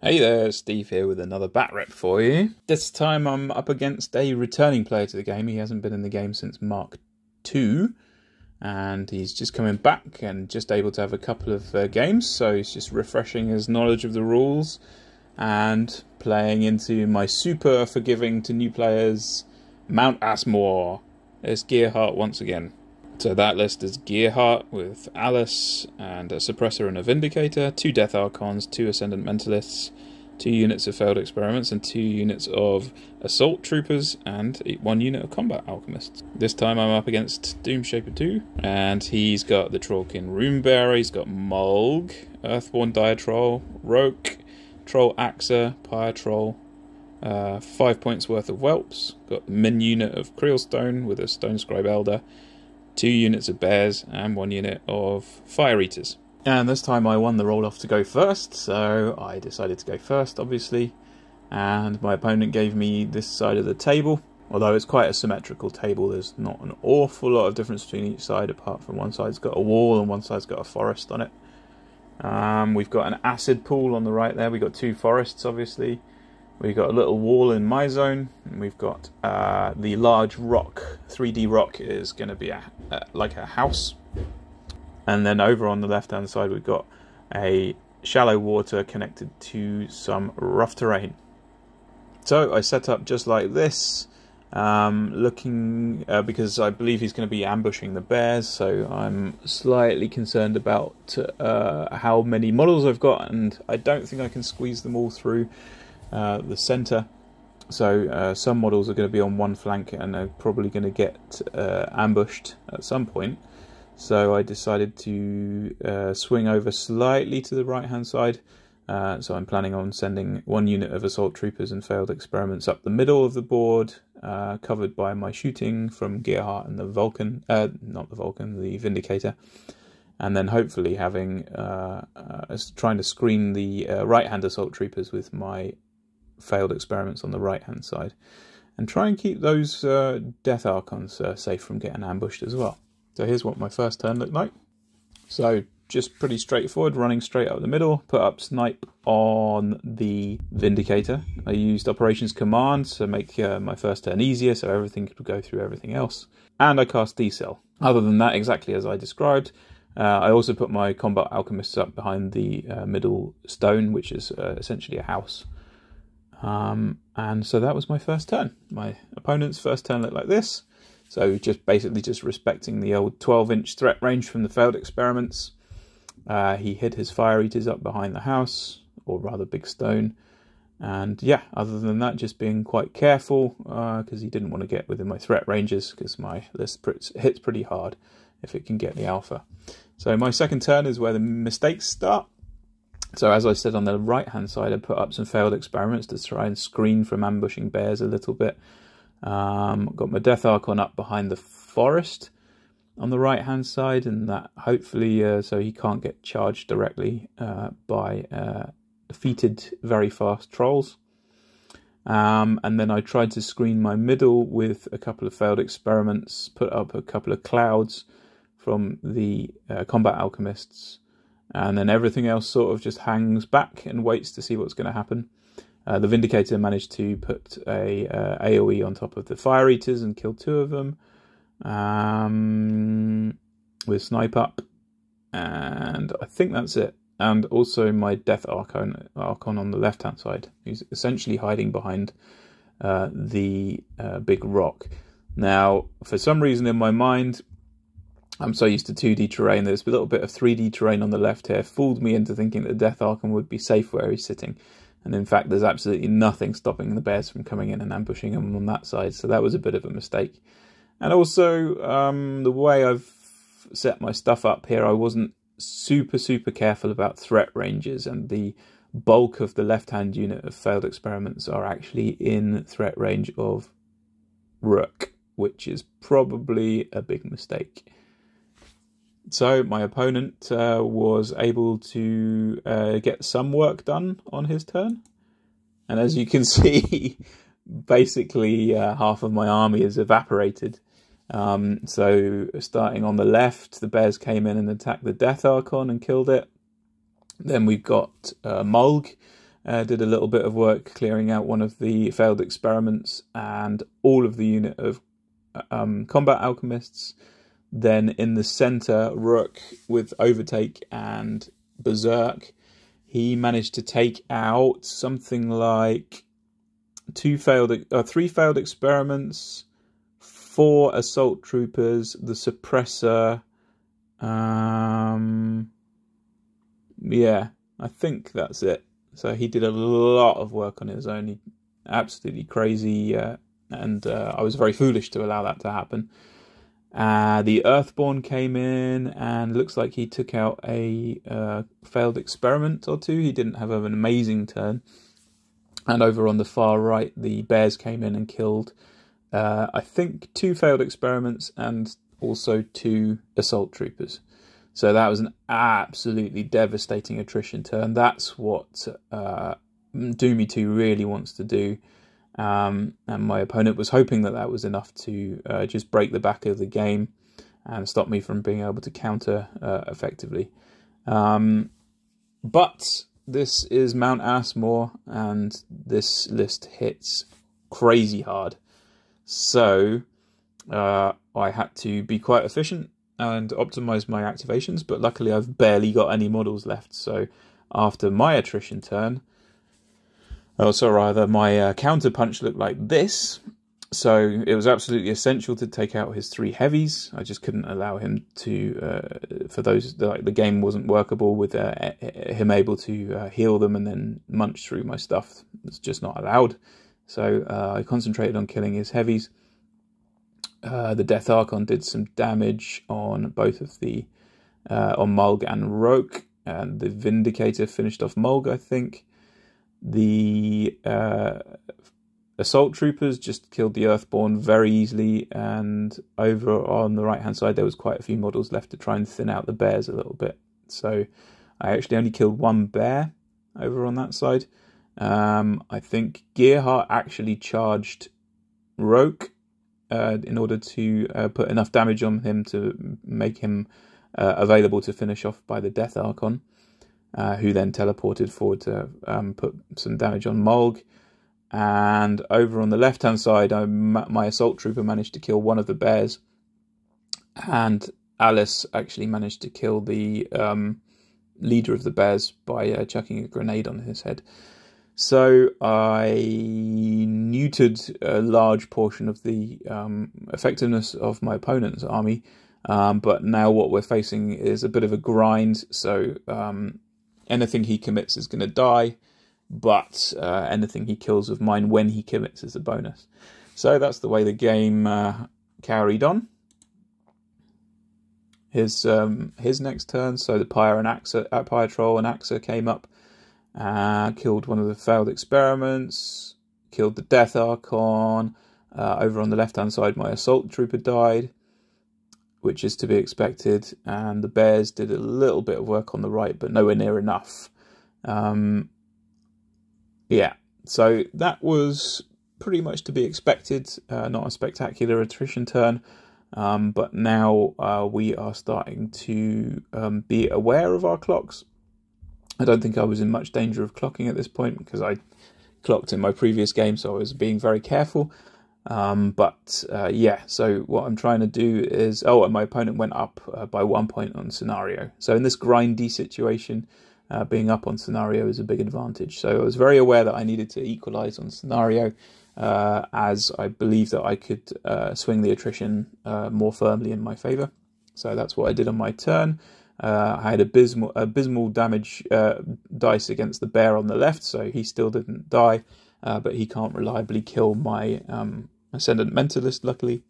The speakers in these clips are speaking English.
Hey there, Steve here with another bat rep for you. This time I'm up against a returning player to the game. He hasn't been in the game since Mark II, and he's just coming back and just able to have a couple of games, so he's just refreshing his knowledge of the rules and playing into my super forgiving to new players, Mount Asmore. It's Gearhart once again. So that list is Gearhart with Alice and a Suppressor and a Vindicator, 2 Death Archons, 2 Ascendant Mentalists, 2 units of Failed Experiments and 2 units of Assault Troopers and 1 unit of Combat Alchemists. This time I'm up against Doomshaper 2, and he's got the Trollkin Runebearer, he's got Mulg, Earthborn Dire Troll, Roke, Troll Axer, Pyre Troll, 5 points worth of Whelps, got the Min unit of Creelstone with a Stone Scribe Elder, 2 units of Bears and 1 unit of Fire Eaters. And this time I won the roll-off to go first, so I decided to go first, obviously. And my opponent gave me this side of the table. Although it's quite a symmetrical table, there's not an awful lot of difference between each side, apart from one side's got a wall and one side's got a forest on it. We've got an acid pool on the right there. We've got 2 forests, obviously. We've got a little wall in my zone, and we've got the large rock. 3D rock is going to be like a house. And then over on the left-hand side, we've got a shallow water connected to some rough terrain. So I set up just like this, looking because I believe he's going to be ambushing the bears. So I'm slightly concerned about how many models I've got, and I don't think I can squeeze them all through the center. So some models are going to be on one flank and they're probably going to get ambushed at some point. So I decided to swing over slightly to the right hand side. So I'm planning on sending 1 unit of Assault Troopers and Failed Experiments up the middle of the board, covered by my shooting from Gearhart and the Vulcan, not the Vulcan, the Vindicator. And then hopefully having trying to screen the right-hand Assault Troopers with my Failed Experiments on the right-hand side, and try and keep those Death Archons safe from getting ambushed as well. So here's what my first turn looked like. So just pretty straightforward, running straight up the middle, put up Snipe on the Vindicator. I used Operations Command to make my first turn easier, so everything could go through everything else. And I cast D-Cell. Other than that, exactly as I described. I also put my Combat Alchemists up behind the middle stone, which is essentially a house. And so that was my first turn. My opponent's first turn looked like this. So basically just respecting the old 12-inch threat range from the Failed Experiments. He hid his Fire Eaters up behind the house, or rather big stone. And yeah, other than that, just being quite careful, because he didn't want to get within my threat ranges, because my list hits pretty hard if it can get the alpha. So my second turn is where the mistakes start. So as I said, on the right-hand side, I put up some Failed Experiments to try and screen from ambushing bears a little bit. Got my Death Archon up behind the forest on the right-hand side, and that hopefully so he can't get charged directly by defeated very fast trolls. And then I tried to screen my middle with a couple of Failed Experiments, put up a couple of clouds from the Combat Alchemists, and then everything else sort of just hangs back and waits to see what's going to happen. The Vindicator managed to put a AoE on top of the Fire Eaters and kill 2 of them with Snipe up, and I think that's it. And also my Death Archon on the left hand side, who's essentially hiding behind the big rock. Now, for some reason in my mind, I'm so used to 2D terrain, there's a little bit of 3D terrain on the left here, fooled me into thinking that Death Archon would be safe where he's sitting. And in fact, there's absolutely nothing stopping the bears from coming in and ambushing him on that side. So that was a bit of a mistake. And also, the way I've set my stuff up here, I wasn't super careful about threat ranges. And the bulk of the left-hand unit of Failed Experiments are actually in threat range of Rook, which is probably a big mistake. So my opponent was able to get some work done on his turn. And as you can see, basically half of my army is evaporated. So starting on the left, the bears came in and attacked the Death Archon and killed it. Then we've got Mulg, did a little bit of work clearing out one of the failed experiments and all of the unit of combat alchemists. Then in the centre, Rook with Overtake and Berserk, he managed to take out something like 3 failed experiments, 4 assault troopers, the suppressor. Yeah, I think that's it. So he did a lot of work on his own. He absolutely crazy, and I was very foolish to allow that to happen. The Earthborn came in, and looks like he took out a failed experiment or 2. He didn't have an amazing turn. And over on the far right, the Bears came in and killed, I think, 2 failed experiments and also 2 assault troopers. So that was an absolutely devastating attrition turn. That's what Doomy 2 really wants to do. And my opponent was hoping that that was enough to just break the back of the game and stop me from being able to counter effectively. But this is Mount Ashmore, and this list hits crazy hard. So I had to be quite efficient and optimize my activations, but luckily I've barely got any models left. So after my attrition turn, my counter punch looked like this. So it was absolutely essential to take out his 3 heavies. I just couldn't allow him to, for those, the game wasn't workable with him able to heal them and then munch through my stuff. It's just not allowed. So I concentrated on killing his heavies. The Death Archon did some damage on both of the, on Mulg and Roke. And the Vindicator finished off Mulg, I think. The Assault Troopers just killed the Earthborn very easily, and over on the right hand side there was quite a few models left to try and thin out the bears a little bit. So I actually only killed 1 bear over on that side. I think Gearhart actually charged Roke in order to put enough damage on him to make him available to finish off by the Death Archon, who then teleported forward to put some damage on Mulg. And over on the left-hand side, my Assault Trooper managed to kill one of the bears, and Alice actually managed to kill the leader of the bears by chucking a grenade on his head. So I neutered a large portion of the effectiveness of my opponent's army, but now what we're facing is a bit of a grind, so anything he commits is going to die, but anything he kills of mine when he commits is a bonus. So that's the way the game carried on. His next turn, so the Pyre Troll and Axa came up, killed one of the failed experiments, killed the Death Archon. Over on the left-hand side, my Assault Trooper died, which is to be expected, and the bears did a little bit of work on the right, but nowhere near enough. Yeah, so that was pretty much to be expected. Not a spectacular attrition turn, but now we are starting to be aware of our clocks. I don't think I was in much danger of clocking at this point because I clocked in my previous game, so I was being very careful. Yeah, so what I'm trying to do is... Oh, and my opponent went up by 1 point on scenario. So in this grindy situation, being up on scenario is a big advantage. So I was very aware that I needed to equalise on scenario, as I believe that I could swing the attrition more firmly in my favour. So that's what I did on my turn. I had abysmal damage dice against the bear on the left, so he still didn't die, but he can't reliably kill my Ascendant Mentalist, luckily.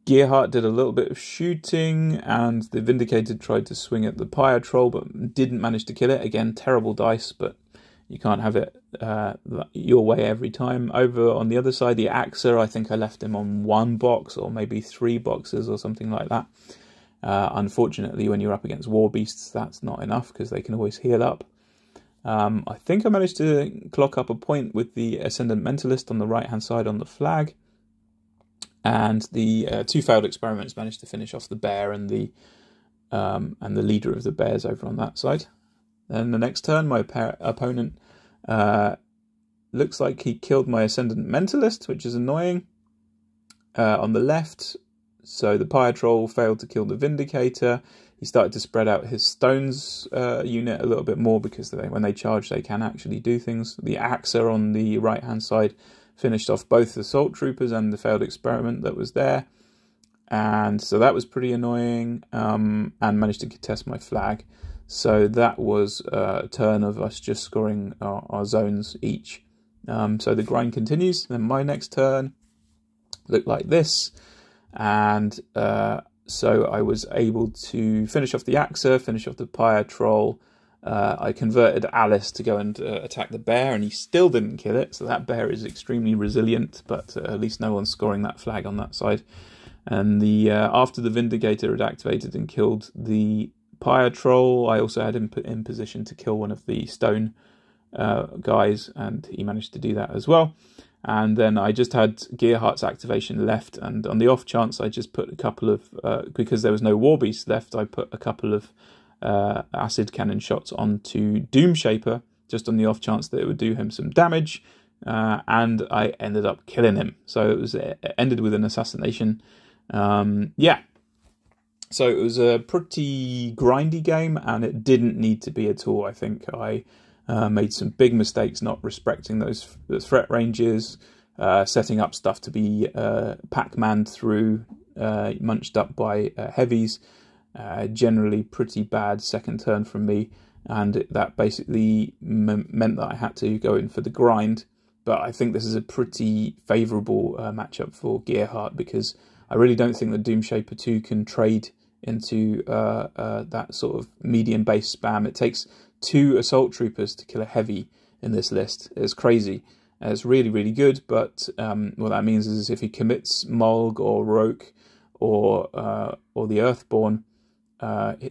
Gearhart did a little bit of shooting, and the Vindicated tried to swing at the Pyre Troll, but didn't manage to kill it. Again, terrible dice, but you can't have it your way every time. Over on the other side, the Axa, I think I left him on 1 box, or maybe 3 boxes, or something like that. Unfortunately, when you're up against War Beasts, that's not enough, because they can always heal up. I think I managed to clock up a point with the Ascendant Mentalist on the right-hand side on the flag. And the 2 failed experiments managed to finish off the bear and the and the leader of the bears over on that side. Then the next turn, my opponent looks like he killed my Ascendant Mentalist, which is annoying, on the left. So the Pyre Troll failed to kill the Vindicator. He started to spread out his Stones unit a little bit more, because when they charge, they can actually do things. The Axa on the right-hand side finished off both the Assault Troopers and the failed experiment that was there. And so that was pretty annoying, and managed to contest my flag. So that was a turn of us just scoring our zones each. So the grind continues. Then my next turn looked like this. And so I was able to finish off the Axa, finish off the Pyre Troll. I converted Alice to go and attack the bear, and he still didn't kill it. So that bear is extremely resilient, but at least no one's scoring that flag on that side. And after the Vindicator had activated and killed the Pyre Troll, I also had him put in position to kill one of the stone guys, and he managed to do that as well. And then I just had Gearhart's activation left, and on the off chance I just put a couple of, because there was no War Beast left, I put a couple of acid cannon shots onto Doomshaper, just on the off chance that it would do him some damage, and I ended up killing him. So it ended with an assassination. Yeah, so it was a pretty grindy game, and it didn't need to be at all. I think I made some big mistakes not respecting those threat ranges, setting up stuff to be Pac-Man through, munched up by heavies. Generally pretty bad second turn from me, and that basically meant that I had to go in for the grind. But I think this is a pretty favourable matchup for Gearhart, because I really don't think that Doomshaper 2 can trade into that sort of medium base spam. It takes 2 Assault Troopers to kill a heavy in this list. It's crazy. It's really, really good, but what that means is if he commits Mulg or Roke or the Earthborn,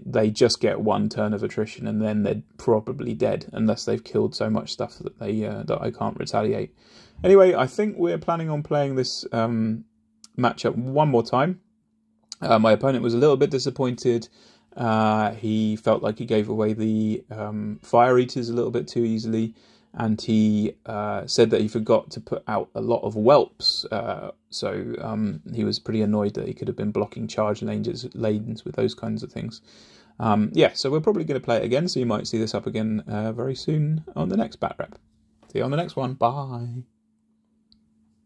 they just get 1 turn of attrition, and then they're probably dead, unless they've killed so much stuff that that I can't retaliate. Anyway, I think we're planning on playing this matchup one more time. My opponent was a little bit disappointed. He felt like he gave away the Fire Eaters a little bit too easily, and he said that he forgot to put out a lot of whelps. So he was pretty annoyed that he could have been blocking charge lanes with those kinds of things. Yeah, so we're probably going to play it again, so you might see this up again very soon on the next Bat Rep. See you on the next one. Bye.